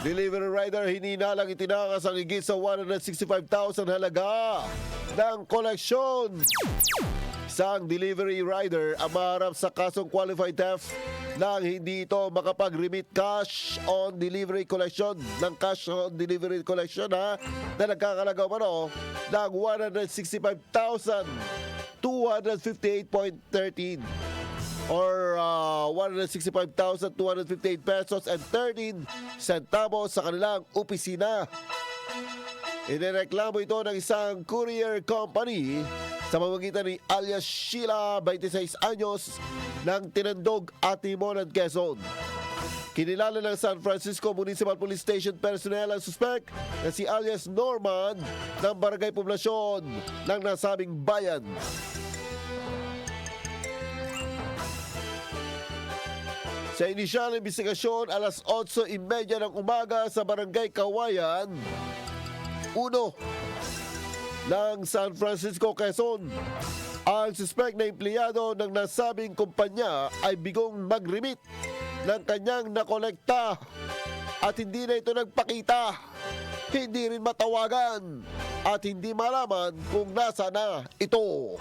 Delivery rider hininalang itinakas ang higit sa 165,000 halaga ng koleksyon. Isang delivery rider ang maharap sa kasong qualified theft nang hindi ito makapag-remit cash on delivery collection ng cash on delivery collection na nagkakalaga ng 165,258.13 or 165,258 pesos and 13 centavos sa kanilang opisina. Inireklamo ito ng isang courier company sa pamamagitan ni alias Sheila, 26 anyos, ng Tinandog, Atimon, Quezon. Kinilala ng San Francisco Municipal Police Station personnel ang suspect na si alias Norman ng Barangay Poblasyon ng nasabing bayan. Sa inisyal na investigasyon, alas 8:30 ng umaga sa Barangay Kawayan, 1 ng San Francisco, Quezon, ang suspect na empleyado ng nasabing kumpanya ay bigong mag-remit ng kanyang nakolekta at hindi na ito nagpakita, hindi rin matawagan at hindi malaman kung nasa na ito.